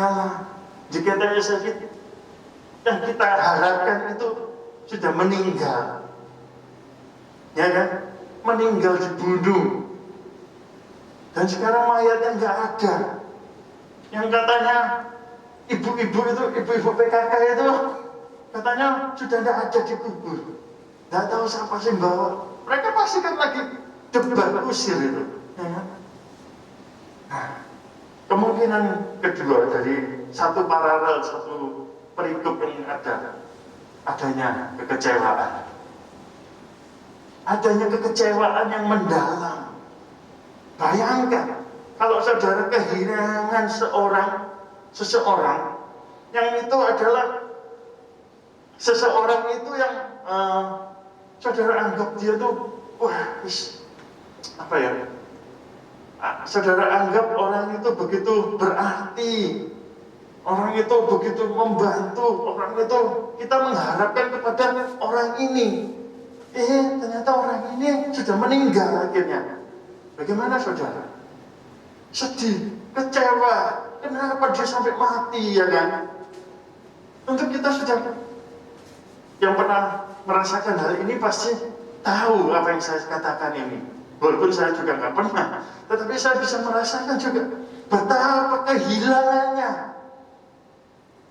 Ya, jika tanya sakit, yang kita harapkan itu sudah meninggal. Ya kan? Meninggal dibunuh. Dan sekarang mayatnya nggak ada. Yang katanya ibu-ibu itu, ibu-ibu PKK itu katanya sudah nggak ada di kubur. Nggak tahu siapa sih bawa. Mereka pasti kan lagi debat usir itu. Ya kan? Nah, kemungkinan kedua dari satu paralel, satu perikop yang adanya kekecewaan. Adanya kekecewaan yang mendalam. Bayangkan kalau saudara kehilangan seseorang yang itu adalah seseorang itu yang saudara anggap dia tuh apa ya? Saudara anggap orang itu begitu berarti, orang itu begitu membantu, orang itu kita mengharapkan kepada orang ini. Ternyata orang ini sudah meninggal akhirnya. Bagaimana saudara? Sedih, kecewa. Kenapa dia sampai mati, ya kan? Untuk kita sudah yang pernah merasakan hal ini pasti tahu apa yang saya katakan ini. Walaupun saya juga nggak pernah, tetapi saya bisa merasakan juga betapa kehilangannya.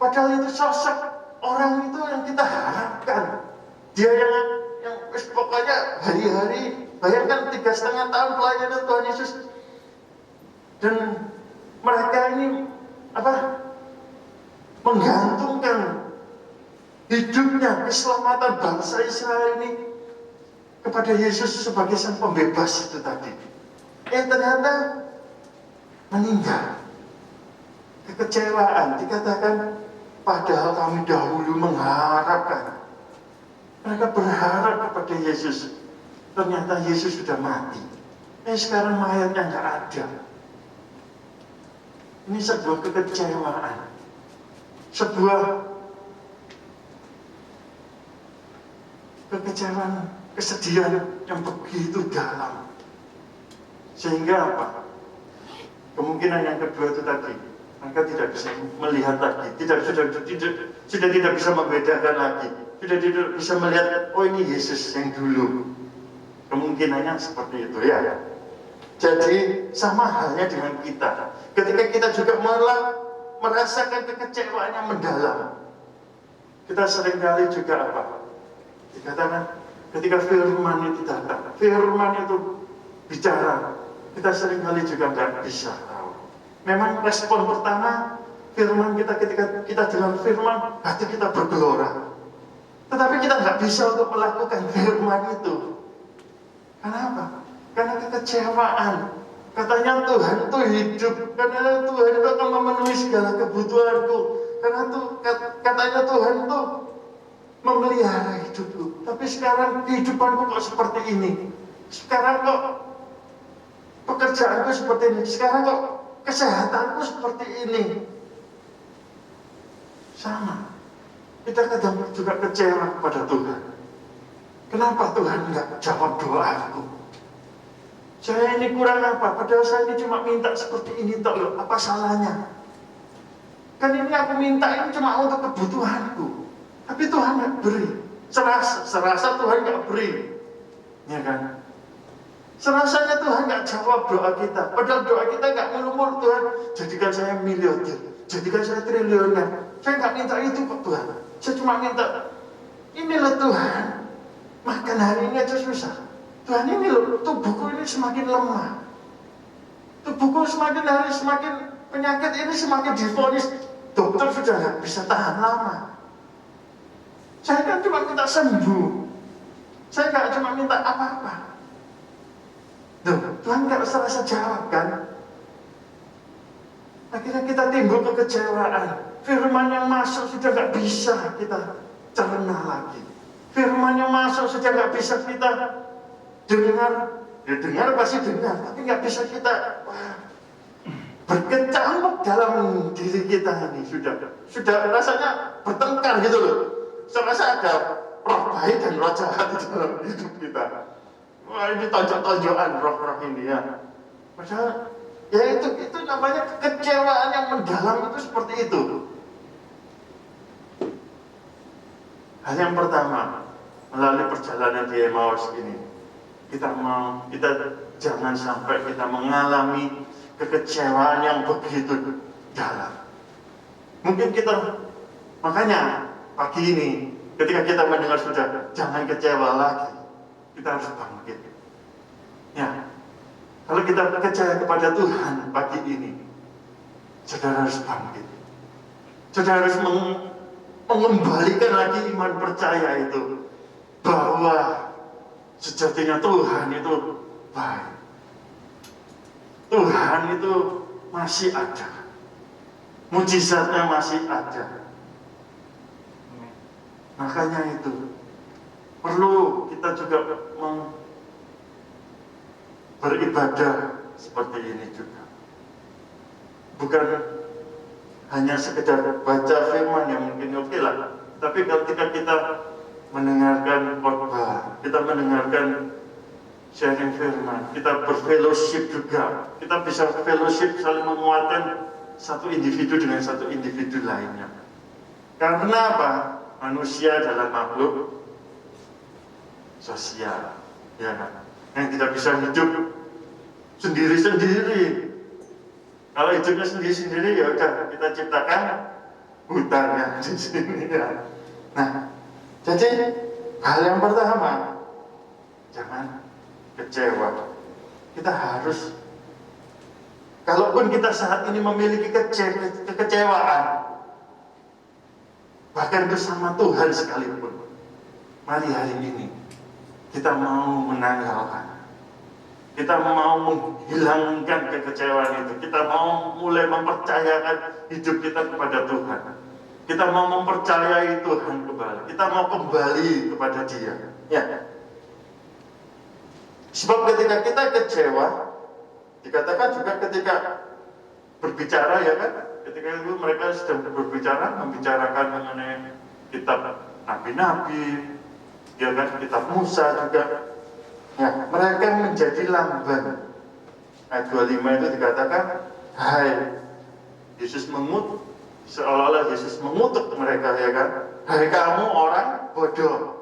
Padahal itu sosok orang itu yang kita harapkan. Dia yang pokoknya hari-hari, bayangkan 3,5 tahun pelayanan Tuhan Yesus, dan mereka ini menggantungkan hidupnya, keselamatan bangsa Israel ini kepada Yesus sebagai sang pembebas itu tadi. Ternyata meninggal. Kekecewaan, dikatakan padahal kami dahulu mengharapkan. Mereka berharap kepada Yesus. Ternyata Yesus sudah mati. Sekarang mayatnya nggak ada. Ini sebuah kekecewaan. Sebuah kekecewaan, kesedihan yang begitu dalam. Sehingga apa? Kemungkinan yang kedua itu tadi, mereka tidak bisa melihat lagi, sudah tidak bisa membedakan lagi, sudah tidak bisa melihat, oh ini Yesus yang dulu. Kemungkinannya seperti itu ya. Jadi sama halnya dengan kita. Ketika kita juga merasakan kekecewaan yang mendalam, kita seringkali juga dikatakan ketika firman itu datang, firman itu bicara, kita seringkali juga nggak bisa tahu. Memang respon pertama firman kita, ketika kita dengar firman, hati kita bergelora. Tetapi kita nggak bisa untuk melakukan firman itu. Kenapa? Karena kekecewaan. Katanya Tuhan itu hidup, karena Tuhan itu akan memenuhi segala kebutuhanku. Karena katanya Tuhan itu memelihara hidupku. Tapi sekarang kehidupanku kok seperti ini. Sekarang kok pekerjaanku seperti ini. Sekarang kok kesehatanku seperti ini. Sama. Kita kadang juga kecewa kepada Tuhan. Kenapa Tuhan nggak jawab doaku? Saya ini kurang apa? Padahal saya ini cuma minta seperti ini toh loh. Apa salahnya? Kan ini aku minta ini cuma untuk kebutuhanku. Tapi Tuhan nggak beri. Serasa Tuhan nggak beri. Ya kan? Serasanya Tuhan nggak jawab doa kita. Padahal doa kita nggak melulu, Tuhan jadikan saya miliarder, jadikan saya triliuner. Saya nggak minta itu kok Tuhan. Saya cuma minta, ini loh Tuhan, makan hari ini aja susah. Tuhan ini loh, tubuhku ini semakin lemah. Tubuhku semakin hari semakin penyakit ini semakin divonis. Dokter sudah nggak bisa tahan lama. Saya kan cuma minta sembuh. Saya nggak cuma minta apa-apa. Tuhan nggak serasa jawab kan? Akhirnya kita timbul kekecewaan. Firman yang masuk sudah nggak bisa kita cerna lagi. Firman yang masuk sudah nggak bisa kita dengar. Ya dengar pasti dengar, tapi nggak bisa kita berkecamuk dalam diri kita ini. Sudah rasanya bertengkar gitu loh. Serasa ada roh baik dan roh jahat di dalam hidup kita. Wah, ini tonjok-tonjokan roh-roh ini ya. Padahal Ya itu namanya kekecewaan yang mendalam, itu seperti itu. Hal yang pertama, melalui perjalanan di Emmaus ini, kita jangan sampai kita mengalami kekecewaan yang begitu dalam. Mungkin makanya pagi ini, ketika kita mendengar sudah jangan kecewa lagi, kita harus bangkit. Ya, kalau kita percaya kepada Tuhan pagi ini, saudara harus bangkit. Saudara harus mengembalikan lagi iman percaya itu, bahwa sejatinya Tuhan itu baik. Tuhan itu masih ada. Mujizatnya masih ada. Makanya itu perlu kita juga beribadah seperti ini juga. Bukan hanya sekedar baca firman yang mungkin oke lah, tapi ketika kita mendengarkan khotbah, kita mendengarkan sharing firman, kita berfellowship juga, kita bisa fellowship saling menguatkan satu individu dengan satu individu lainnya. Karena apa? Manusia adalah makhluk sosial, ya kan? Yang tidak bisa hidup sendiri-sendiri. Kalau hidupnya sendiri-sendiri, ya udah kita ciptakan hutannya di sini ya. Nah, jadi hal yang pertama, jangan kecewa. Kita harus, kalaupun kita saat ini memiliki kekecewaan, bahkan bersama Tuhan sekalipun, mari hari ini kita mau menanggalkan. Kita mau menghilangkan kekecewaan itu. Kita mau mulai mempercayakan hidup kita kepada Tuhan. Kita mau mempercayai Tuhan kembali. Kita mau kembali kepada Dia. Ya. Sebab ketika kita kecewa, dikatakan juga ketika berbicara, ya kan? Ketika itu mereka sedang berbicara, membicarakan mengenai kitab nabi-nabi, ya kan? Kitab Musa juga. Ya, mereka menjadi lamban. Ayat 25 itu dikatakan, hai, Yesus seolah-olah Yesus mengutuk mereka, ya kan? Hai kamu orang bodoh,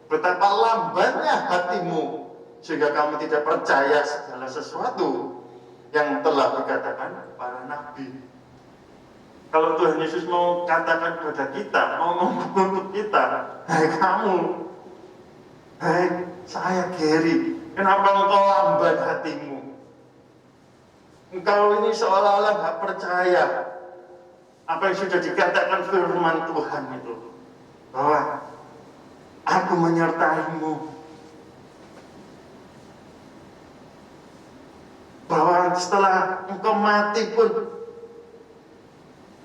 betapa lambannya hatimu, sehingga kamu tidak percaya segala sesuatu yang telah dikatakan para nabi. Kalau Tuhan Yesus mau katakan kepada kita, mau mengutuk kita, hai kamu, hai saya Gary, kenapa engkau lamban hatimu? Engkau ini seolah-olah gak percaya apa yang sudah dikatakan firman Tuhan itu, bahwa aku menyertaimu, bahwa setelah engkau mati pun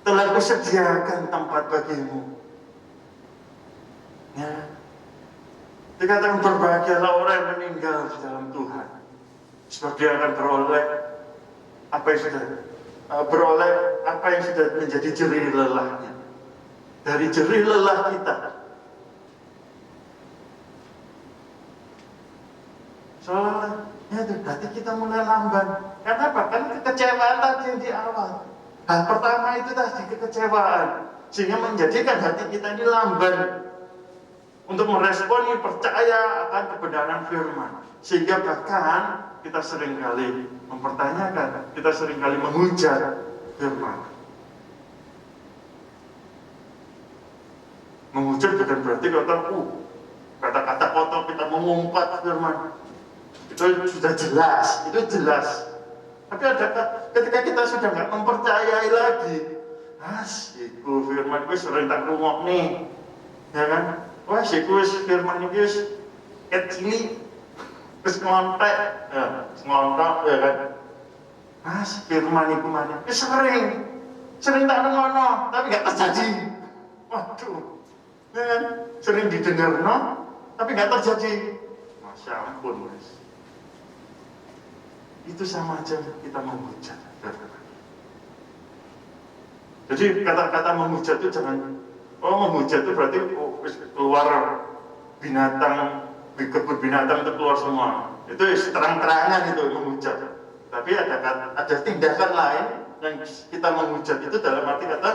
telah kusediakan tempat bagimu. Ya. Dikatakan berbahagialah orang yang meninggal di dalam Tuhan, sebab dia akan beroleh apa yang sudah menjadi jerih lelahnya. Dari jerih lelah kita, soalnya ya berarti kita mulai lamban. Karena apa? Karena kekecewaan tadi yang di awal. Hal pertama itu tadi kekecewaan, sehingga menjadikan hati kita ini lamban untuk meresponi, percaya akan kebenaran firman. Sehingga bahkan kita seringkali mempertanyakan, kita seringkali menghujat firman. Menghujat bukan berarti kata-kata kotor kita mengumpat firman. Itu sudah jelas, itu jelas. Tapi ketika kita sudah nggak mempercayai lagi, iku firman gue sering tak rungok nih, ya kan? Wah, siku firman ini kecil, terus ngontek, ya kan? Firman itu mana? Sering tak ngono, tapi nggak terjadi. Waduh, ya kan? Sering didengar, tapi nggak terjadi. Masya ampun, guys. Itu sama aja kita menghujat. Jadi kata-kata menghujat itu jangan. Menghujat itu berarti keluar binatang, di kebun binatang itu keluar semua. Itu terang-terangan itu menghujat. Tapi ada tindakan lain yang kita menghujat itu dalam arti kata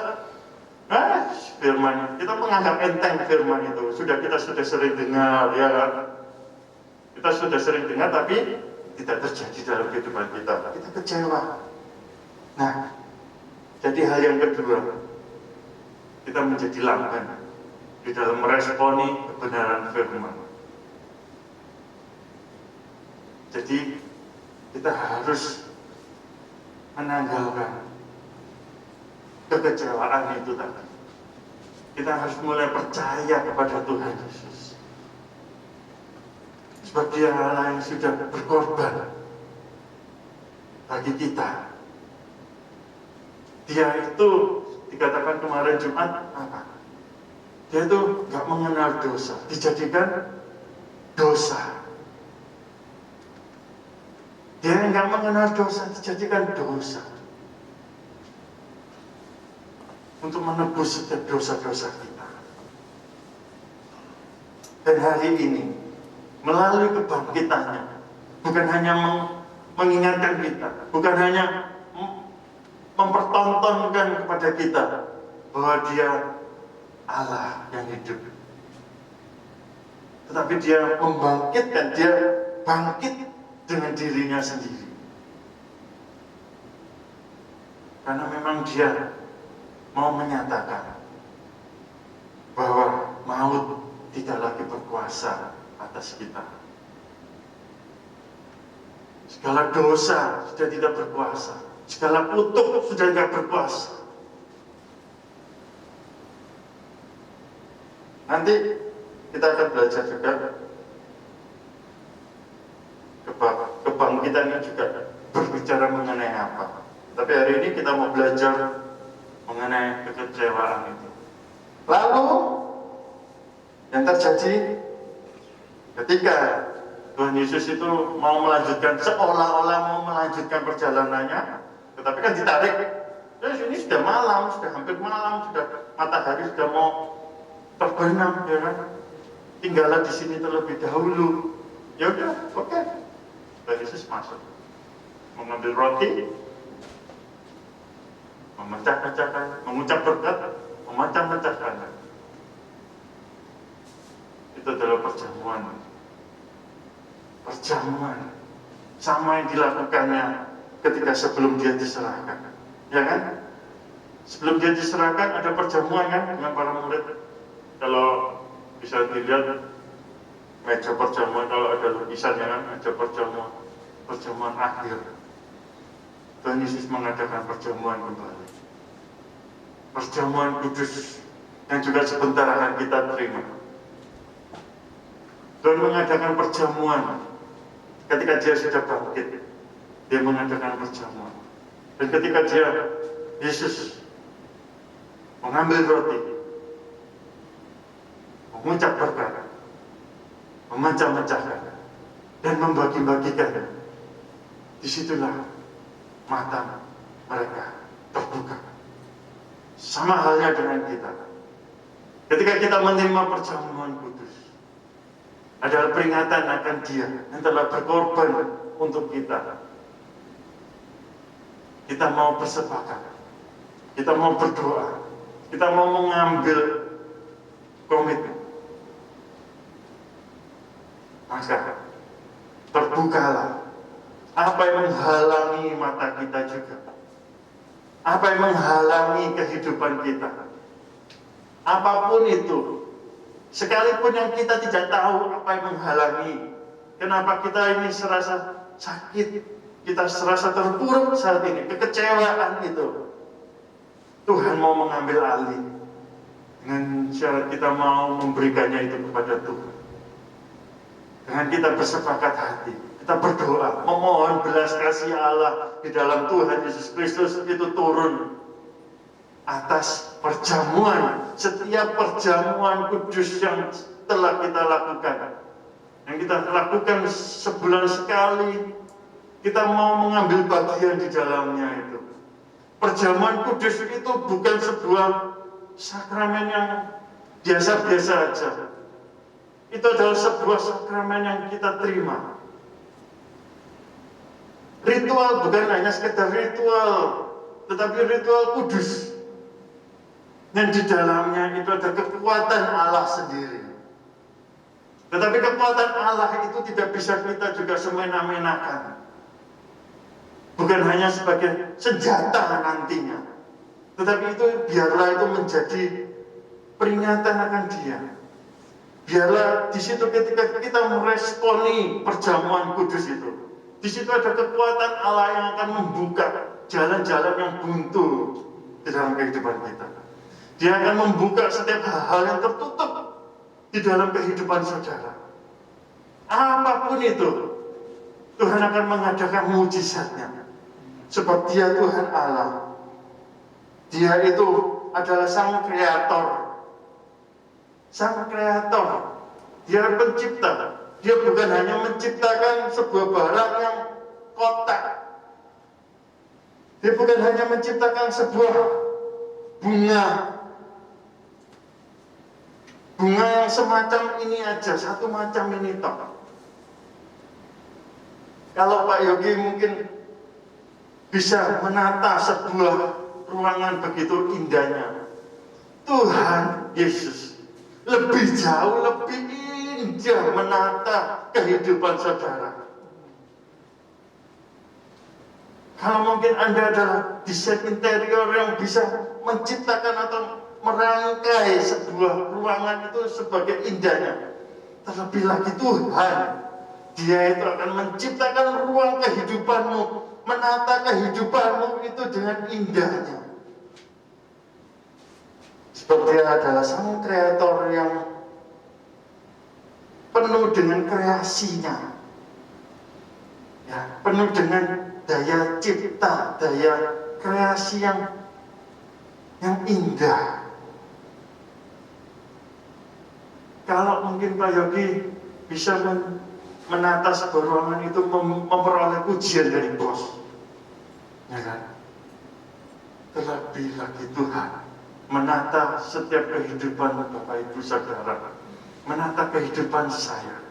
firman. Kita menganggap enteng firman itu. Kita sudah sering dengar, ya kan? Kita sudah sering dengar, tapi tidak terjadi dalam kehidupan kita. Kita kecewa. Nah, jadi hal yang kedua, kita menjadi lamban di dalam meresponi kebenaran firman. Jadi kita harus menanggalkan kekecewaan itu tadi. Kita harus mulai percaya kepada Tuhan Yesus. Sebab Dia Allah yang sudah berkorban bagi kita. Dia itu dikatakan kemarin Jumat apa? Dia itu nggak mengenal dosa, dijadikan dosa. Dia nggak mengenal dosa, dijadikan dosa untuk menebus setiap dosa-dosa kita. Dan hari ini, melalui kebangkitannya, bukan hanya mengingatkan kita, bukan hanya mempertontonkan kepada kita bahwa Dia Allah yang hidup, tetapi Dia membangkitkan, Dia bangkit dengan dirinya sendiri. Karena memang Dia mau menyatakan bahwa maut tidak lagi berkuasa atas kita. Segala dosa sudah tidak berkuasa, segala kutuk sudah tidak berkuasa. Nanti kita akan belajar juga kebangkitan ini juga berbicara mengenai apa. Tapi hari ini kita mau belajar mengenai kekecewaan itu. Lalu yang terjadi ketika Tuhan Yesus itu mau melanjutkan, seolah-olah mau melanjutkan perjalanannya, tetapi kan ditarik. Terus ini sudah malam, sudah hampir malam, sudah matahari sudah mau terbenam, ya kan? Tinggallah di sini terlebih dahulu. Ya udah, oke. Tuhan Yesus masuk, mengambil roti, memecah-mecahkan, mengucap berkat, memecah-mecahkan. Itu adalah perjamuan. Perjamuan sama yang dilakukannya ketika sebelum Dia diserahkan, ya kan? Sebelum Dia diserahkan ada perjamuan kan dengan para murid. Kalau bisa dilihat meja perjamuan, kalau ada lukisan ya kan, meja perjamuan akhir. Tuhan Yesus mengadakan perjamuan kembali, perjamuan kudus yang juga sebentar akan kita terima. Tuhan mengadakan perjamuan ketika Dia sudah bangkit. Dia mengadakan perjamuan, dan ketika Yesus mengambil roti, mengucap berkat, memecah-mecahkan, dan membagi-bagikannya, disitulah mata mereka terbuka. Sama halnya dengan kita. Ketika kita menerima perjamuan kudus, adalah peringatan akan Dia yang telah berkorban untuk kita. Kita mau bersepakat, kita mau berdoa, kita mau mengambil komitmen. Maka terbukalah apa yang menghalangi mata kita juga, apa yang menghalangi kehidupan kita, apapun itu, sekalipun yang kita tidak tahu apa yang menghalangi. Kenapa kita ini serasa sakit, kita serasa terpuruk saat ini, kekecewaan itu, Tuhan mau mengambil alih dengan syarat kita mau memberikannya itu kepada Tuhan. Dengan kita bersepakat hati, kita berdoa, memohon belas kasih Allah di dalam Tuhan Yesus Kristus itu turun atas perjamuan, setiap perjamuan kudus yang telah kita lakukan, yang kita lakukan sebulan sekali, kita mau mengambil bagian di dalamnya itu. Perjamuan kudus itu bukan sebuah sakramen yang biasa-biasa saja. Itu adalah sebuah sakramen yang kita terima. Ritual bukan hanya sekedar ritual, tetapi ritual kudus. Yang di dalamnya itu ada kekuatan Allah sendiri. Tetapi kekuatan Allah itu tidak bisa kita juga semena-menakan. Bukan hanya sebagai senjata nantinya, tetapi itu biarlah itu menjadi peringatan akan Dia. Biarlah di situ ketika kita meresponi perjamuan kudus itu, di situ ada kekuatan Allah yang akan membuka jalan-jalan yang buntu di dalam kehidupan kita. Dia akan membuka setiap hal yang tertutup di dalam kehidupan saudara. Apapun itu, Tuhan akan mengadakan mujizatnya. Sebab Dia Tuhan Allah. Dia itu adalah Sang Kreator. Sang Kreator. Dia pencipta. Dia bukan hanya menciptakan sebuah barang yang kotak. Dia bukan hanya menciptakan sebuah bunga. Bunga yang semacam ini aja, satu macam ini toh. Kalau Pak Yogi mungkin bisa menata sebuah ruangan begitu indahnya, Tuhan Yesus lebih jauh, lebih indah menata kehidupan saudara. Kalau mungkin Anda adalah desain interior yang bisa menciptakan atau merangkai sebuah ruangan itu sebagai indahnya, terlebih lagi Tuhan, Dia itu akan menciptakan ruang kehidupanmu, menata kehidupanmu itu dengan indahnya. Sebab Dia adalah Sang Kreator yang penuh dengan kreasinya, ya, penuh dengan daya cipta, daya kreasi yang indah. Kalau mungkin Pak Yogi bisa menata sebuah ruangan itu memperoleh pujian dari bos, ya kan? Terlebih lagi Tuhan menata setiap kehidupan Bapak Ibu Saudara, menata kehidupan saya,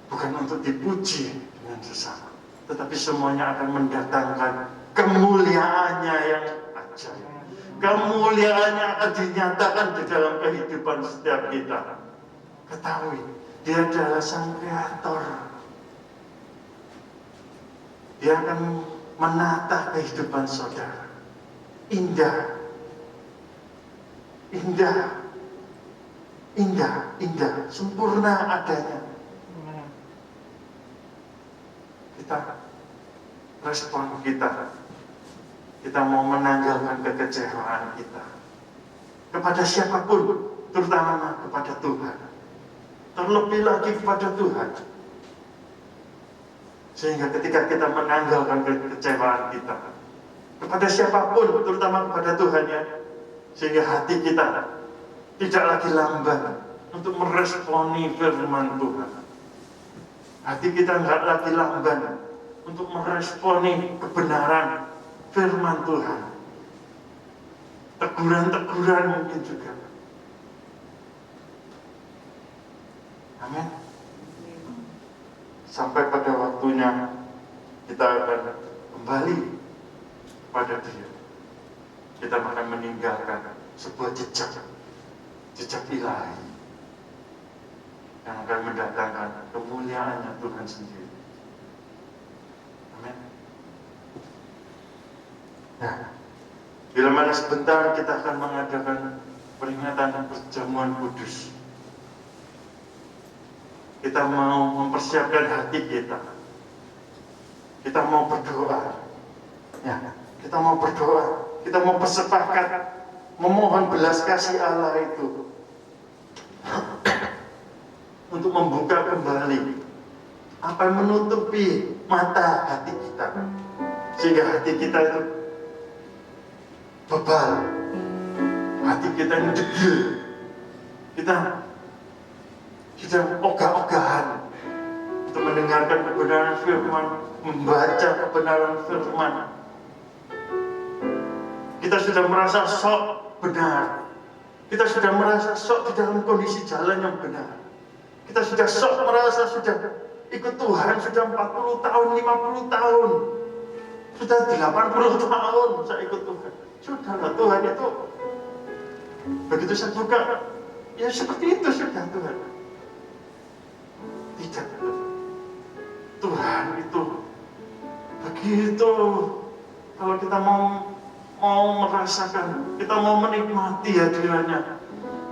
bukan untuk dipuji dengan sesama, tetapi semuanya akan mendatangkan kemuliaannya yang ajaib. Kemuliaannya akan dinyatakan di dalam kehidupan setiap kita. Ketahui, Dia adalah Sang Kreator. Dia akan menata kehidupan saudara. Indah. Indah. Indah, indah, sempurna adanya. Kita respon kita mau menanggalkan kekecewaan kita kepada siapapun, terutama kepada Tuhan, terlebih lagi kepada Tuhan, sehingga ketika kita menanggalkan kekecewaan kita kepada siapapun, terutama kepada Tuhan, ya, sehingga hati kita tidak lagi lamban untuk meresponi firman Tuhan. Hati kita nggak lagi lamban untuk meresponi kebenaran firman Tuhan. Teguran-teguran mungkin juga. Amin. Sampai pada waktunya kita akan kembali pada Dia. Kita akan meninggalkan sebuah jejak ilahi yang akan mendatangkan kemuliaannya Tuhan sendiri. Amin. Nah, bila mana sebentar kita akan mengadakan peringatan perjamuan kudus. Kita mau mempersiapkan hati kita. Kita mau berdoa. Ya, kita mau berdoa. Kita mau bersepakat memohon belas kasih Allah itu untuk membuka kembali apa yang menutupi mata hati kita, sehingga hati kita itu bebal, hati kita ini degil, kita ogah-ogahan untuk mendengarkan kebenaran firman, membaca kebenaran firman. Kita sudah merasa sok benar, kita sudah merasa sok di dalam kondisi jalan yang benar, kita sudah sok merasa sudah ikut Tuhan sudah 40 tahun, 50 tahun. Sudah 80 tahun saya ikut Tuhan. Sudahlah, Tuhan itu begitu saya buka, ya seperti itu sudah Tuhan. Tidak. Tuhan itu begitu, kalau kita mau merasakan, kita mau menikmati hadirannya,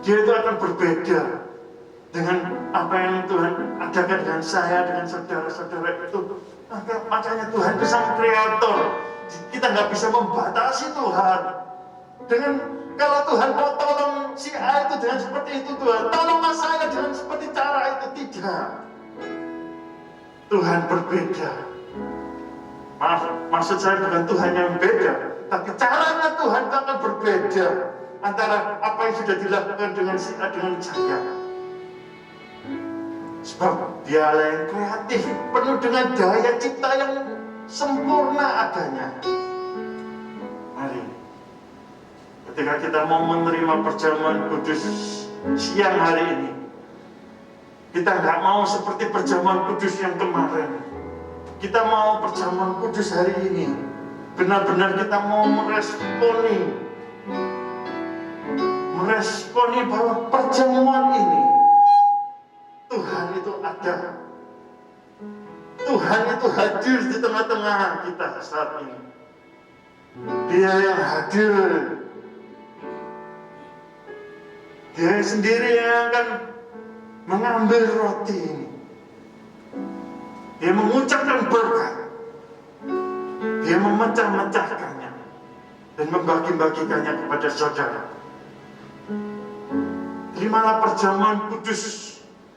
dia itu akan berbeda dengan apa yang Tuhan adakan dengan saya, dengan saudara-saudara itu. Makanya Tuhan itu sang kreator. Kita nggak bisa membatasi Tuhan. Dengan kalau Tuhan mau tolong si A itu dengan seperti itu, Tuhan tolong saya dengan seperti cara itu, tidak. Tuhan berbeda. Maksud saya bukan Tuhan yang beda, tapi caranya Tuhan itu akan berbeda antara apa yang sudah dilakukan dengan si A dengan saya. Sebab dialah yang kreatif, penuh dengan daya cipta yang sempurna adanya. Mari, ketika kita mau menerima perjamuan kudus siang hari ini, kita nggak mau seperti perjamuan kudus yang kemarin. Kita mau perjamuan kudus hari ini, benar-benar kita mau meresponi bahwa perjamuan ini Tuhan itu ada. Tuhan itu hadir di tengah-tengah kita saat ini. Dia yang hadir. Dia sendiri yang akan mengambil roti ini. Dia mengucapkan berkat. Dia memecah-mecahkannya dan membagi-bagikannya kepada saudara. Terimalah perjamuan kudus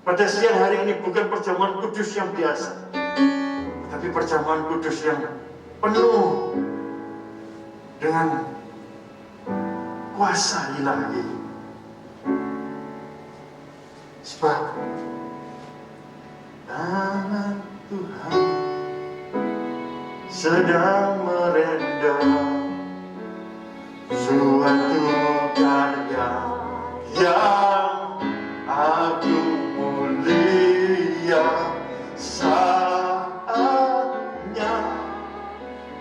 pada siang hari ini, bukan perjamuan kudus yang biasa, tapi perjamuan kudus yang penuh dengan kuasa ilahi. Sebab tangan Tuhan sedang merendam suatu karya yang agung mulia. Saatnya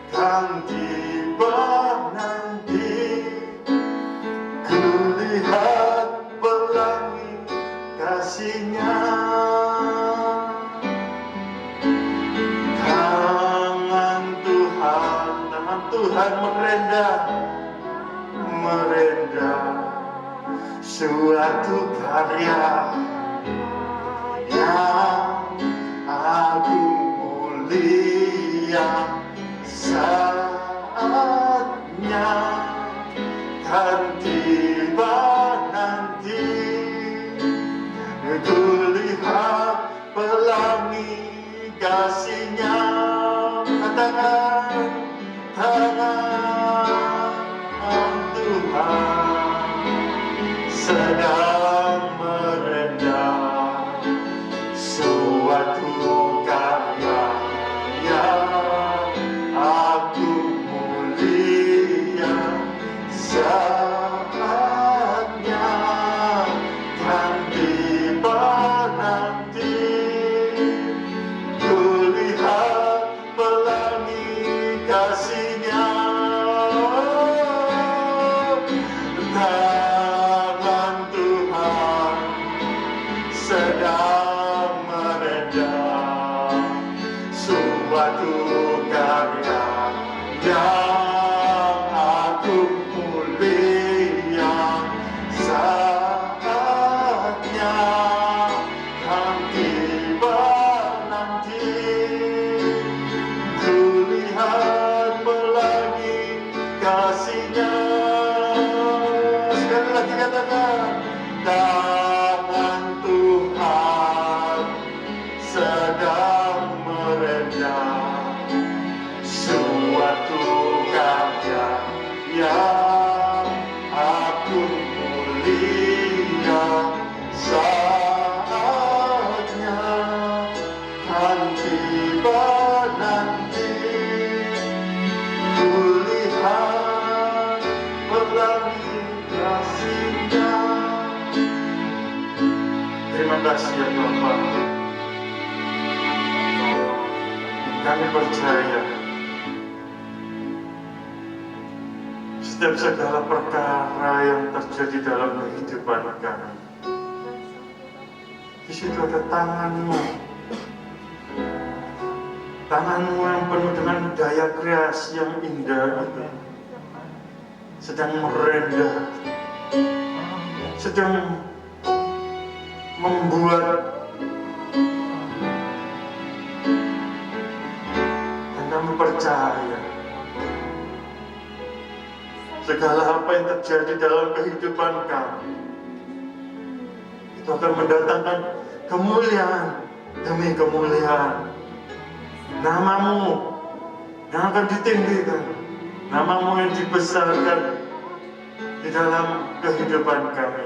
kan tiba nanti, kulihat pelangi kasih-Nya. Tuhan merendam suatu karya yang agung mulia. Saatnya kan tiba nanti, kulihat pelangi kasih-Nya. Katakan, tangan Tuhan sedang merendam suatu karya yang agung mulia. Saatnya kan tiba nanti, kulihat pelangi kasih-Nya. Tangan Tuhan sedang merendam suatu karya yang agung mulia. Saatnya kan tiba nanti, kulihat pelangi kasih-Nya. Sekali lagi katakan, tangan Tuhan sedang merendam suatu karya yang agung mulia. Saatnya kan tiba nanti, kulihat pelangi kasih-Nya. Terima kasih ya Bapa. Kami percaya setiap segala perkara yang terjadi dalam kehidupan kami, di situ ada tangan-Mu. Tangan-Mu yang penuh dengan daya kreasi yang indah itu sedang merendah, sedang membuat, dan kami percaya segala apa yang terjadi dalam kehidupan kami itu akan mendatangkan kemuliaan demi kemuliaan. Nama-Mu yang akan ditinggikan, nama-Mu yang dibesarkan di dalam kehidupan kami.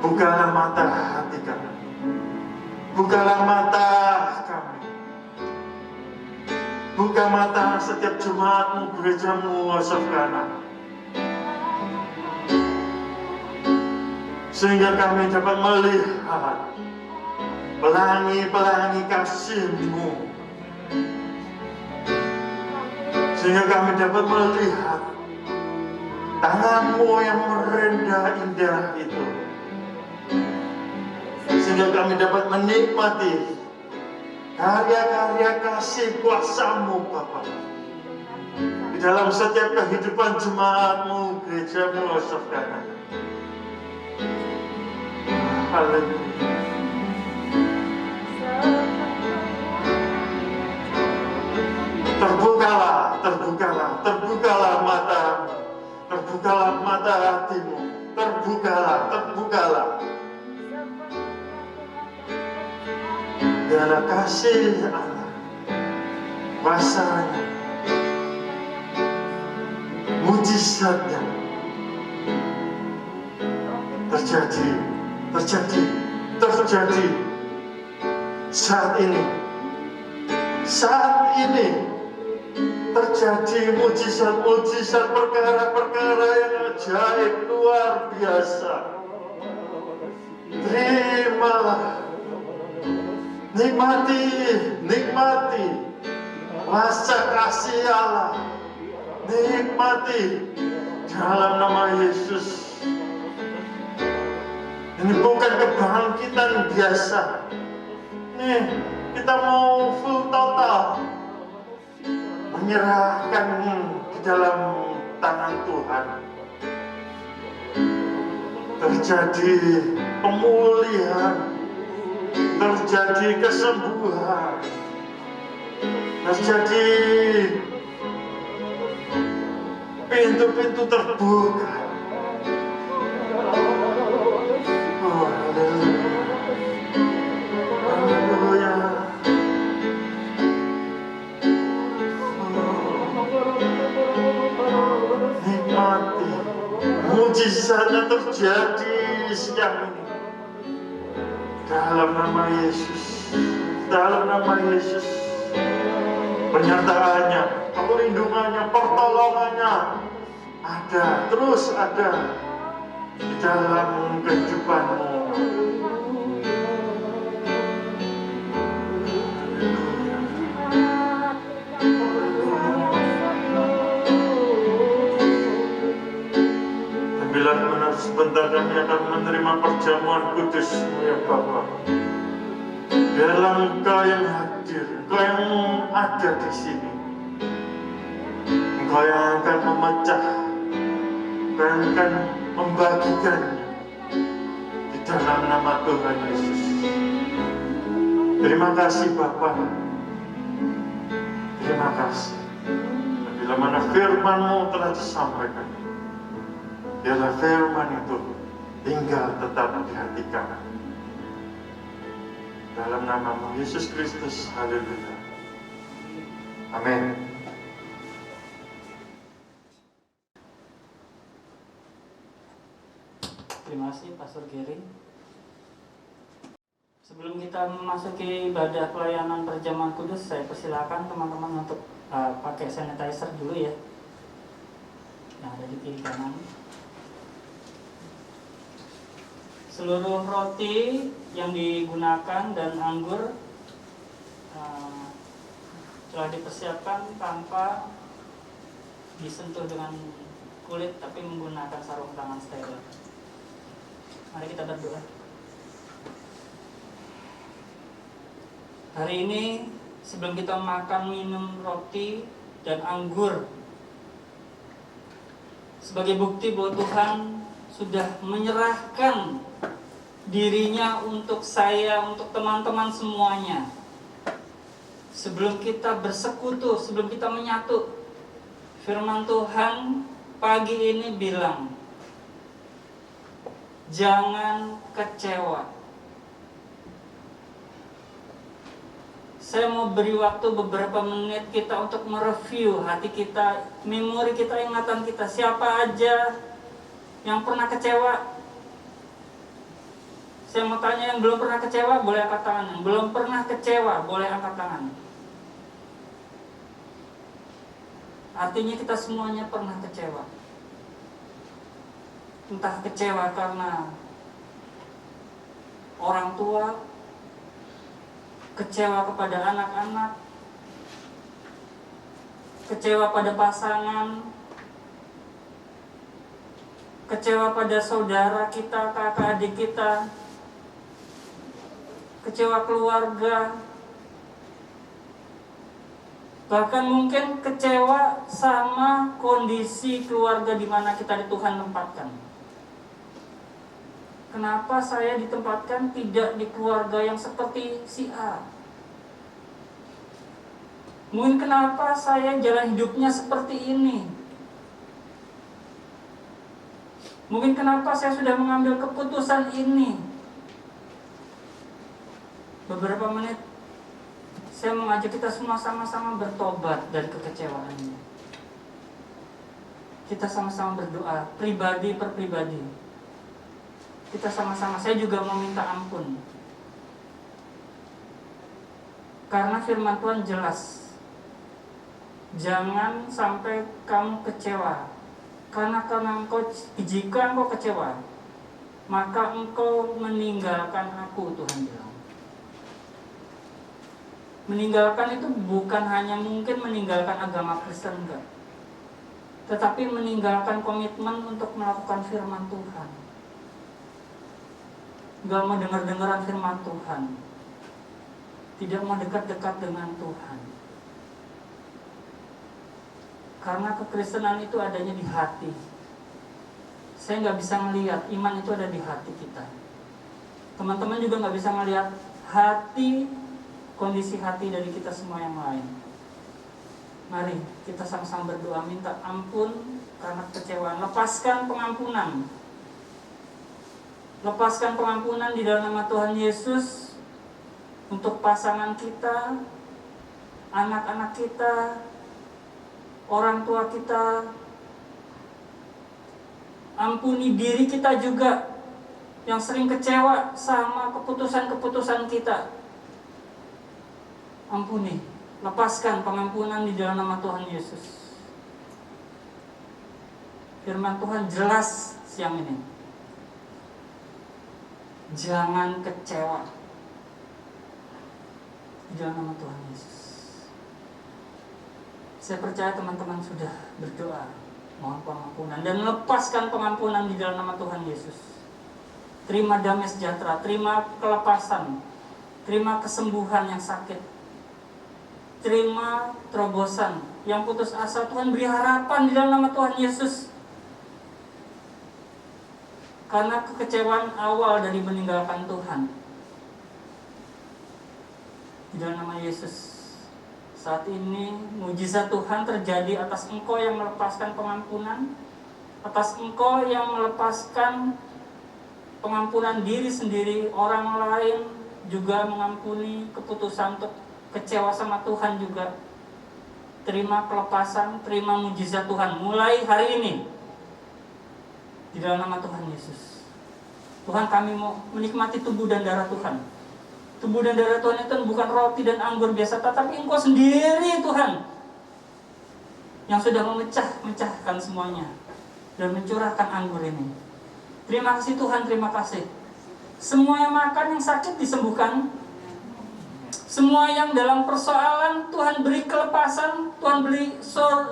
Bukalah mata hati kami, bukalah mata kami, buka mata setiap Jumat-Mu, gereja-Mu, Hosafkana, sehingga kami dapat melihat pelangi-pelangi kasih-Mu, sehingga kami dapat melihat tangan-Mu yang merendah indah itu, sehingga kami dapat menikmati karya-karya kasih kuasa-Mu, Bapa, di dalam setiap kehidupan jemaat-Mu, gereja-Mu, Hosafkana. Haleluya. Terbukalah mata, terbukalah mata hatimu, terbukalah. Biarlah kasih Allah, kuasanya, mujizatnya terjadi saat ini terjadi mujizat perkara-perkara yang ajaib luar biasa. Terimalah, nikmati rasa kasih Allah, nikmati dalam nama Yesus. Ini bukan kebangkitan biasa. Nih, kita mau full total menyerahkan di dalam tangan Tuhan. Terjadi pemulihan, terjadi kesembuhan, terjadi pintu-pintu terbuka. Oh, haleluya. Nikmati mujizatnya terjadi siang ini. Dalam nama Yesus, penyertaannya, perlindungannya, pertolongannya terus ada di dalam kehidupanmu. Dan bila benar sebentar kami akan menerima perjamuan kudus-Mu ya Bapa. Biarlah Engkau yang hadir, Engkau yang ada di sini. Engkau yang akan memecah, Engkau yang akan membagikannya di dalam nama Tuhan Yesus. Terima kasih Bapa. Terima kasih. Dan bila mana firman-Mu telah disampaikan, biarlah firman itu tinggal tetap di hati kami. Dalam nama-Mu Yesus Kristus, haleluya. Amin. Terima kasih Pastor Gary. Sebelum kita memasuki ibadah pelayanan perjamuan kudus, saya persilakan teman-teman untuk pakai sanitizer dulu ya. Nah, ada di kiri kanan. Seluruh roti yang digunakan dan anggur telah dipersiapkan tanpa disentuh dengan kulit, tapi menggunakan sarung tangan steril. Mari kita berdoa. Hari ini sebelum kita makan minum roti dan anggur, sebagai bukti bahwa Tuhan sudah menyerahkan dirinya untuk saya, untuk teman-teman semuanya. Sebelum kita bersekutu, sebelum kita menyatu, firman Tuhan pagi ini bilang, jangan kecewa. Saya mau beri waktu beberapa menit kita untuk mereview hati kita, memori kita, ingatan kita. Siapa aja yang pernah kecewa? Saya mau tanya, yang belum pernah kecewa boleh angkat tangan. Yang belum pernah kecewa boleh angkat tangan. Artinya kita semuanya pernah kecewa. Entah kecewa karena orang tua, kecewa kepada anak-anak, kecewa pada pasangan, kecewa pada saudara kita, kakak adik kita, kecewa keluarga, bahkan mungkin kecewa sama kondisi keluarga di mana kita di Tuhan tempatkan. Kenapa saya ditempatkan tidak di keluarga yang seperti si A? Mungkin kenapa saya jalan hidupnya seperti ini? Mungkin kenapa saya sudah mengambil keputusan ini? Beberapa menit saya mengajak kita semua sama-sama bertobat dari kekecewaan ini. Kita sama-sama berdoa, pribadi per pribadi. Kita sama-sama, saya juga mau minta ampun. Karena firman Tuhan jelas, jangan sampai kamu kecewa. Karena jika engkau kecewa, maka engkau meninggalkan aku, Tuhan bilang. Meninggalkan itu bukan hanya mungkin meninggalkan agama Kristen, enggak. Tetapi meninggalkan komitmen untuk melakukan firman Tuhan. Enggak mau dengar-dengaran firman Tuhan. Tidak mau dekat-dekat dengan Tuhan. Karena kekristenan itu adanya di hati. Saya nggak bisa melihat, iman itu ada di hati kita. Teman-teman juga nggak bisa melihat hati, kondisi hati dari kita semua yang lain. Mari kita sama-sama berdoa, minta ampun karena kekecewaan. Lepaskan pengampunan. Lepaskan pengampunan di dalam nama Tuhan Yesus untuk pasangan kita, anak-anak kita, orang tua kita. Ampuni diri kita juga yang sering kecewa sama keputusan-keputusan kita. Ampuni, lepaskan pengampunan di dalam nama Tuhan Yesus. Firman Tuhan jelas siang ini. Jangan kecewa di dalam nama Tuhan Yesus. Saya percaya teman-teman sudah berdoa mohon pengampunan dan lepaskan pengampunan di dalam nama Tuhan Yesus. Terima damai sejahtera, terima kelepasan, terima kesembuhan yang sakit, terima terobosan yang putus asa. Tuhan beri harapan di dalam nama Tuhan Yesus. Karena kekecewaan awal dari meninggalkan Tuhan. Di dalam nama Yesus, saat ini mujizat Tuhan terjadi atas engkau yang melepaskan pengampunan, atas engkau yang melepaskan pengampunan diri sendiri, orang lain juga mengampuni keputusan untuk kecewa sama Tuhan juga. Terima kelepasan, terima mujizat Tuhan mulai hari ini di dalam nama Tuhan Yesus. Tuhan, kami mau menikmati tubuh dan darah Tuhan. Tubuh dan darah Tuhan itu bukan roti dan anggur biasa, tetapi Engkau sendiri Tuhan yang sudah memecahkan semuanya dan mencurahkan anggur ini. Terima kasih Tuhan, terima kasih. Semua yang makan, yang sakit disembuhkan. Semua yang dalam persoalan Tuhan beri kelepasan, Tuhan beri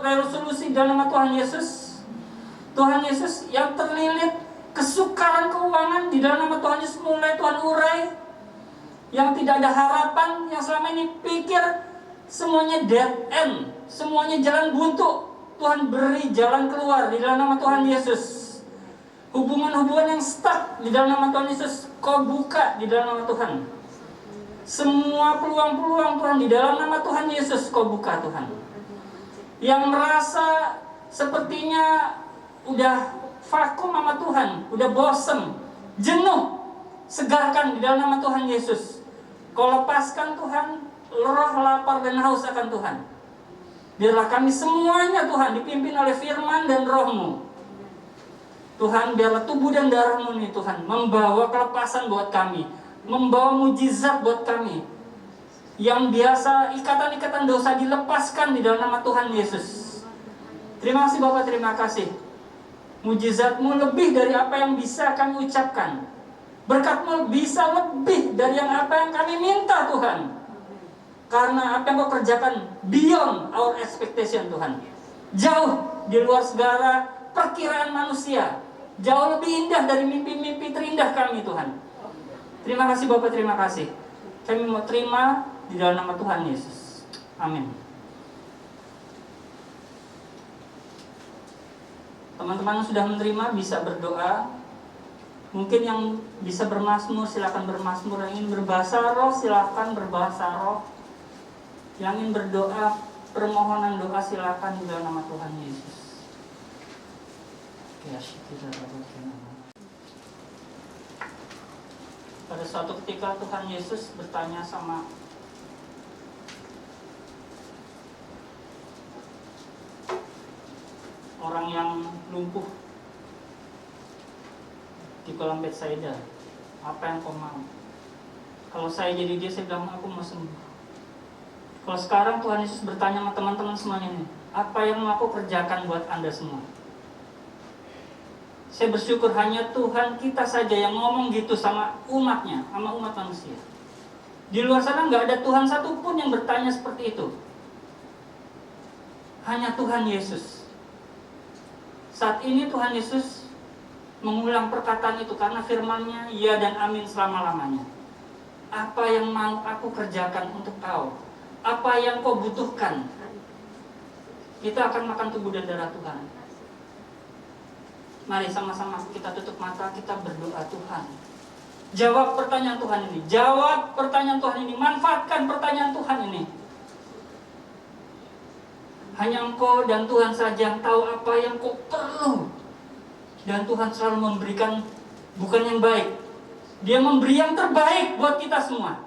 resolusi dalam nama Tuhan Yesus. Tuhan Yesus yang terlilit kesukaran keuangan di dalam nama Tuhan Yesus mulai Tuhan urai. Yang tidak ada harapan, yang selama ini pikir semuanya dead end, semuanya jalan buntu, Tuhan beri jalan keluar di dalam nama Tuhan Yesus. Hubungan-hubungan yang stuck di dalam nama Tuhan Yesus, kau buka di dalam nama Tuhan. Semua peluang-peluang Tuhan di dalam nama Tuhan Yesus kau buka Tuhan. Yang merasa sepertinya udah vakum sama Tuhan, udah bosen, jenuh, segarkan di dalam nama Tuhan Yesus. Kau lepaskan Tuhan, roh lapar dan haus akan Tuhan. Biarlah kami semuanya Tuhan dipimpin oleh firman dan roh-Mu. Tuhan, biarlah tubuh dan darah-Mu nih Tuhan membawa kelepasan buat kami, membawa mujizat buat kami. Yang biasa ikatan-ikatan dosa dilepaskan di dalam nama Tuhan Yesus. Terima kasih Bapak, terima kasih. Mujizat-Mu lebih dari apa yang bisa kami ucapkan. Berkat-Mu bisa lebih dari apa yang kami minta Tuhan. Karena apa yang Kau kerjakan beyond our expectation Tuhan. Jauh di luar segala perkiraan manusia. Jauh lebih indah dari mimpi-mimpi terindah kami Tuhan. Terima kasih Bapak, terima kasih. Kami mau terima di dalam nama Tuhan Yesus. Amin. Teman-teman yang sudah menerima bisa berdoa. Mungkin yang bisa bermazmur silakan bermazmur. Yang ingin berbahasa roh silakan berbahasa roh. Yang ingin berdoa permohonan doa silakan di dalam nama Tuhan Yesus. Pada suatu ketika Tuhan Yesus bertanya sama orang yang lumpuh di kolam Betsaida, apa yang kau mau? Kalau saya jadi dia, saya bilang aku mau sembuh. Kalau sekarang Tuhan Yesus bertanya sama teman-teman semuanya ini, apa yang mau aku kerjakan buat Anda semua? Saya bersyukur hanya Tuhan kita saja yang ngomong gitu sama umatnya, sama umat manusia. Di luar sana nggak ada Tuhan satupun yang bertanya seperti itu. Hanya Tuhan Yesus. Saat ini Tuhan Yesus mengulang perkataan itu karena firman-Nya ya dan amin selama-lamanya. Apa yang mau aku kerjakan untuk kau? Apa yang kau butuhkan? Kita akan makan tubuh dan darah Tuhan. Mari sama-sama kita tutup mata, kita berdoa Tuhan. Jawab pertanyaan Tuhan ini. Jawab pertanyaan Tuhan ini. Manfaatkan pertanyaan Tuhan ini. Hanya Engkau dan Tuhan saja yang tahu apa yang kau perlu. Dan Tuhan selalu memberikan bukan yang baik. Dia memberi yang terbaik buat kita semua.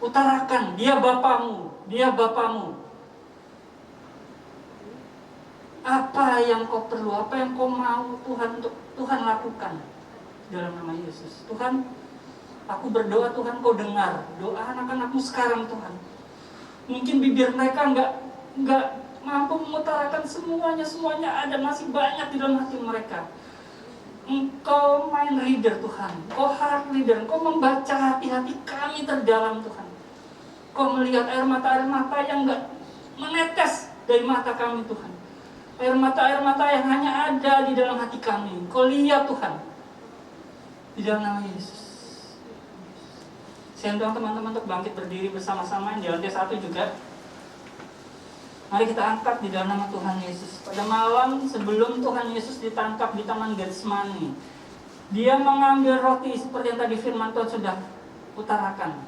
Utarakan, dia Bapamu, dia Bapamu. Apa yang kau perlu, apa yang kau mau Tuhan untuk Tuhan lakukan dalam nama Yesus. Tuhan, aku berdoa Tuhan kau dengar doa anak-anakmu sekarang Tuhan. Mungkin bibir mereka enggak mampu mengutarakan semuanya ada, masih banyak di dalam hati mereka. Engkau mind reader Tuhan, Engkau heart reader, Engkau membaca hati-hati kami terdalam Tuhan. Engkau melihat air mata yang enggak menetes dari mata kami Tuhan. Air mata yang hanya ada di dalam hati kami. Engkau lihat Tuhan. Di dalam nama Yesus. Saya undang teman-teman untuk bangkit berdiri bersama-sama di lantai 1 juga. Mari kita angkat di dalam nama Tuhan Yesus. Pada malam sebelum Tuhan Yesus ditangkap di Taman Getsemani, Dia mengambil roti seperti yang tadi firman Tuhan sudah utarakan.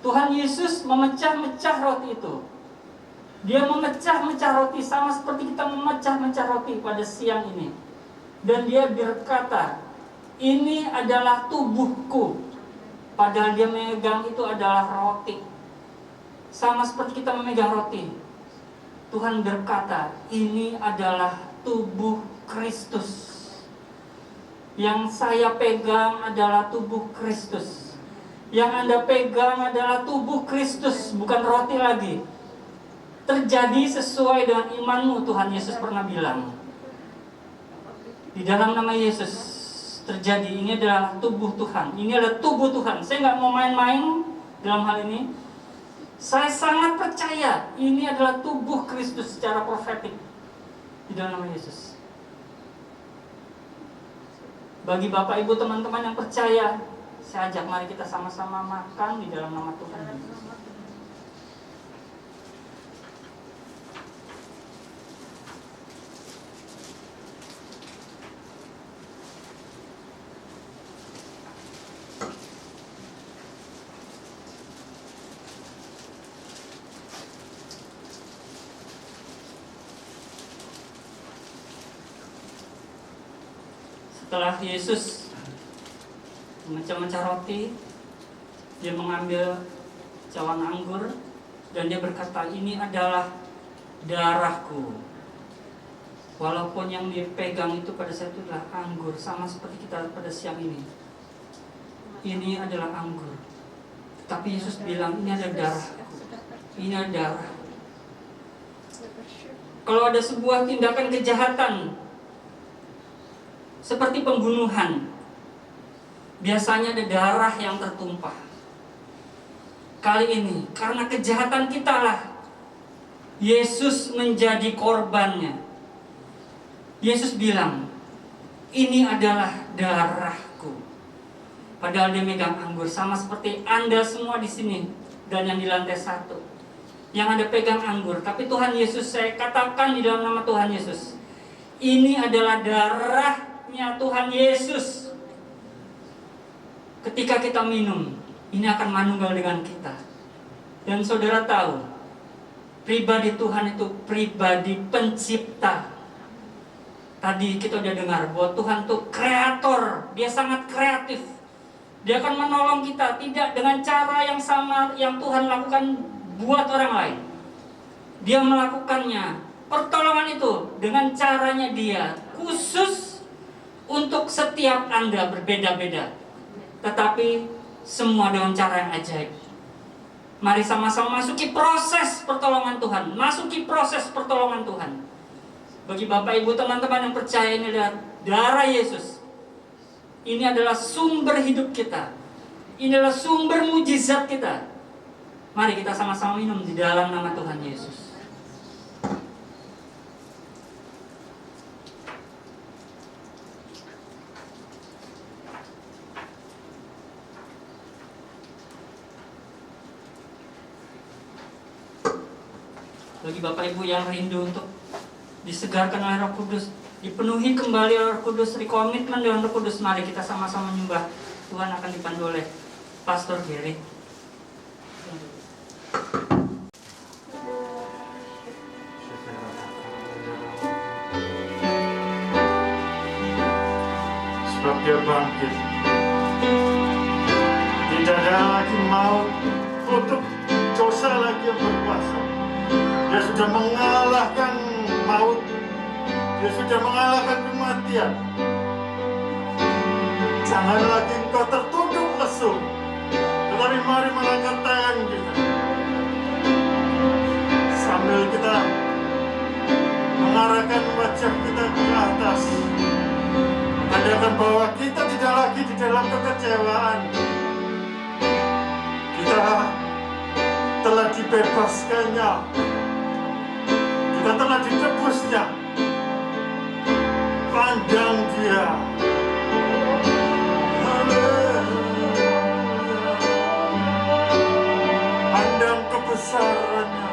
Tuhan Yesus memecah-mecah roti itu. Dia memecah-mecah roti sama seperti kita memecah-mecah roti pada siang ini. Dan Dia berkata, ini adalah tubuhku. Padahal Dia memegang itu adalah roti. Sama seperti kita memegang roti. Tuhan berkata, ini adalah tubuh Kristus. Yang saya pegang adalah tubuh Kristus. Yang Anda pegang adalah tubuh Kristus, bukan roti lagi. Terjadi sesuai dengan imanmu, Tuhan Yesus pernah bilang. Di dalam nama Yesus, terjadi. Ini adalah tubuh Tuhan. Ini adalah tubuh Tuhan. Saya nggak mau main-main dalam hal ini. Saya sangat percaya ini adalah tubuh Kristus secara profetik di dalam nama Yesus. Bagi Bapak Ibu teman-teman yang percaya, saya ajak mari kita sama-sama makan di dalam nama Tuhan Yesus. Setelah Yesus memecah-mecah roti, dia mengambil cawan anggur dan dia berkata, ini adalah darahku. Walaupun yang dipegang itu pada saat itu adalah anggur, sama seperti kita pada siang ini. Ini adalah anggur. Tapi Yesus bilang, ini adalah darahku. Ini adalah darah. Kalau ada sebuah tindakan kejahatan seperti pembunuhan, biasanya ada darah yang tertumpah. Kali ini, karena kejahatan kita lah, Yesus menjadi korbannya. Yesus bilang, ini adalah darahku. Padahal dia megang anggur, sama seperti Anda semua di sini dan yang di lantai 1, yang ada pegang anggur. Tapi Tuhan Yesus, saya katakan di dalam nama Tuhan Yesus, ini adalah darahnya Tuhan Yesus. Ketika kita minum, ini akan manunggal dengan kita. Dan saudara tahu, pribadi Tuhan itu pribadi pencipta. Tadi kita udah dengar bahwa Tuhan itu kreator. Dia sangat kreatif. Dia akan menolong kita, tidak dengan cara yang sama yang Tuhan lakukan buat orang lain. Dia melakukannya, pertolongan itu dengan caranya dia, khusus untuk setiap Anda berbeda-beda. Tetapi semua dengan cara yang ajaib. Mari sama-sama masuki proses pertolongan Tuhan. Masuki proses pertolongan Tuhan. Bagi Bapak Ibu teman-teman yang percaya, ini adalah darah Yesus. Ini adalah sumber hidup kita. Ini adalah sumber mujizat kita. Mari kita sama-sama minum di dalam nama Tuhan Yesus. Bagi Bapak Ibu yang rindu untuk disegarkan oleh Roh Kudus, dipenuhi kembali oleh Roh Kudus, dikomitmen dengan Roh Kudus, mari kita sama-sama menyembah. Tuhan akan dipandu oleh Pastor Gary. Sebab dia bangkit. Tidak ada lagi maut, untuk dosa lagi yang berkuasa. Dia sudah mengalahkan maut. Dia sudah mengalahkan kematian. Jangan lagi engkau tertunduk lesu, tetapi mari mengangkat tangan kita sambil kita mengarahkan wajah kita ke atas, menandakan bahwa kita tidak lagi di dalam kekecewaan. Kita telah dibebaskannya, kita telah ditebusnya. Pandang dia, pandang kebesarannya.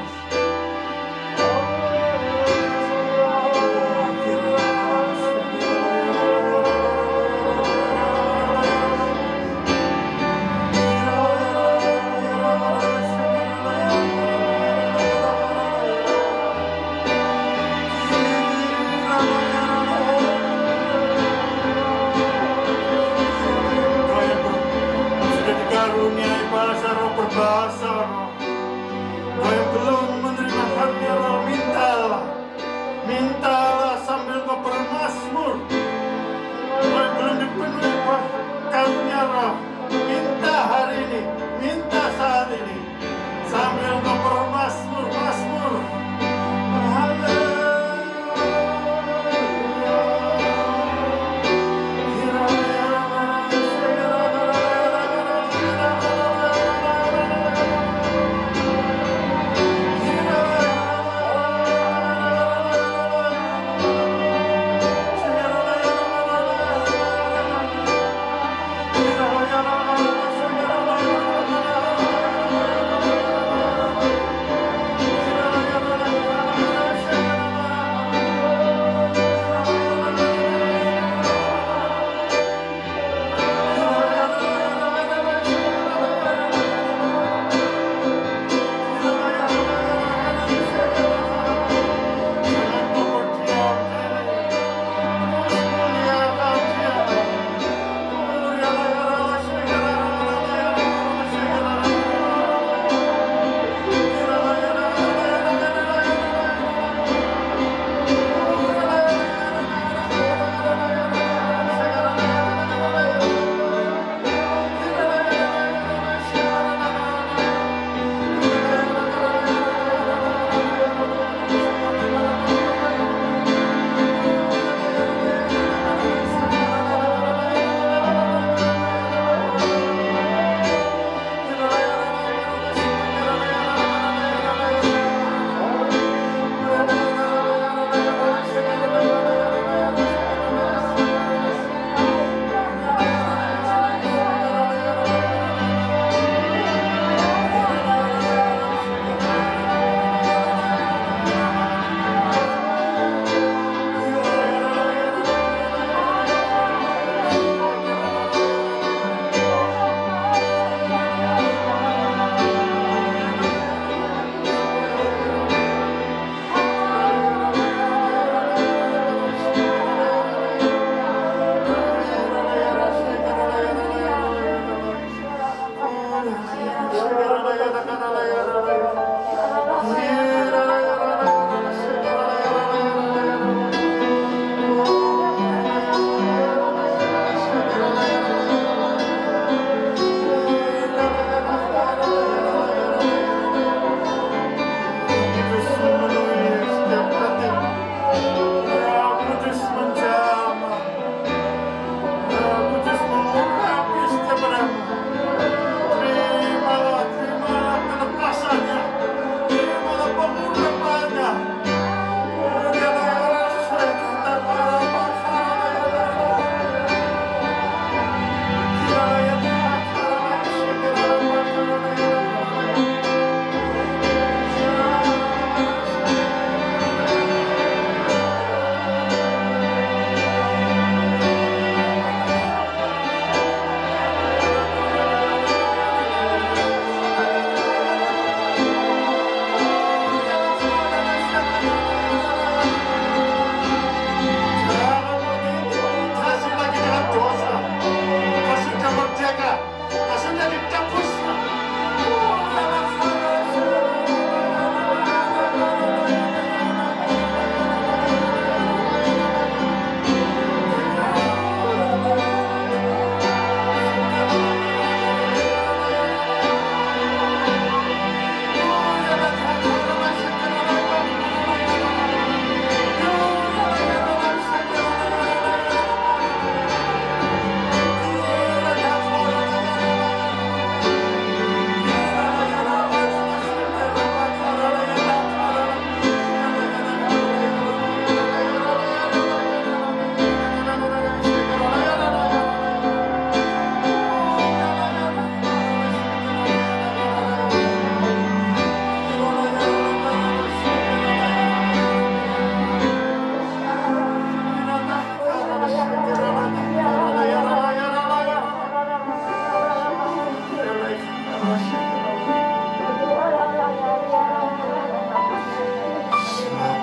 Berbahasa roh. Kau yang belum menerima hati roh, mintalah. Mintalah sambil kau bermazmur. Kau yang belum dipenuhi karunia roh, minta hari ini, minta saat ini, sambil kau bermazmur, mazmur. Haleluya.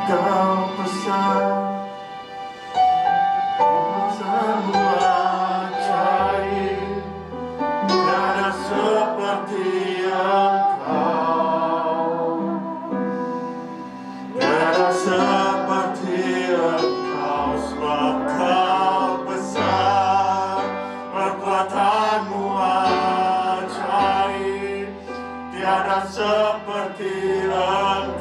Kau besar, kuasamu ajaib, tiada seperti Engkau, tiada seperti Engkau, sebab Kau besar, perbuatanmu ajaib, tiada seperti Engkau.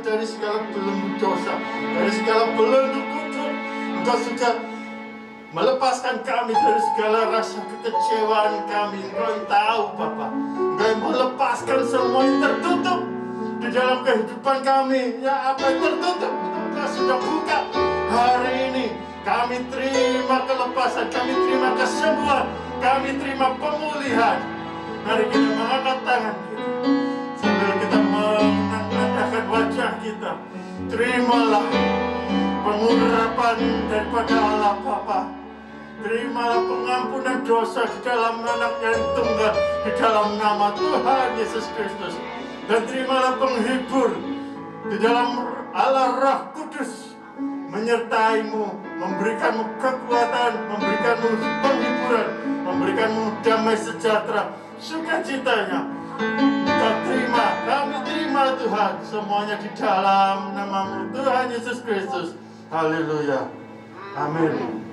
Dari segala belenggu dosa, dari segala belenggu kutuk. Engkau sudah melepaskan kami dari segala rasa kekecewaan kami. Engkau tahu Bapa, Engkau yang melepaskan semua yang tertutup di dalam kehidupan kami. Ya, apa yang tertutup itu Engkau sudah buka. Hari ini kami terima kelepasan, kami terima kesembuhan, kami terima pemulihan. Mari kita mengangkat tangan kita sambil kita menatapkan wajah kita. Terimalah pengurapan daripada Allah Bapa. Terimalah pengampunan dosa di dalam anak yang tunggal, di dalam nama Tuhan Yesus Kristus. Dan terimalah penghibur di dalam Allah Roh Kudus, menyertaimu, memberikanmu kekuatan, memberikanmu penghiburan, memberikanmu damai sejahtera, sukacitanya. Kami terima Tuhan, semuanya di dalam nama-Mu Tuhan Yesus Kristus. Haleluya. Amin.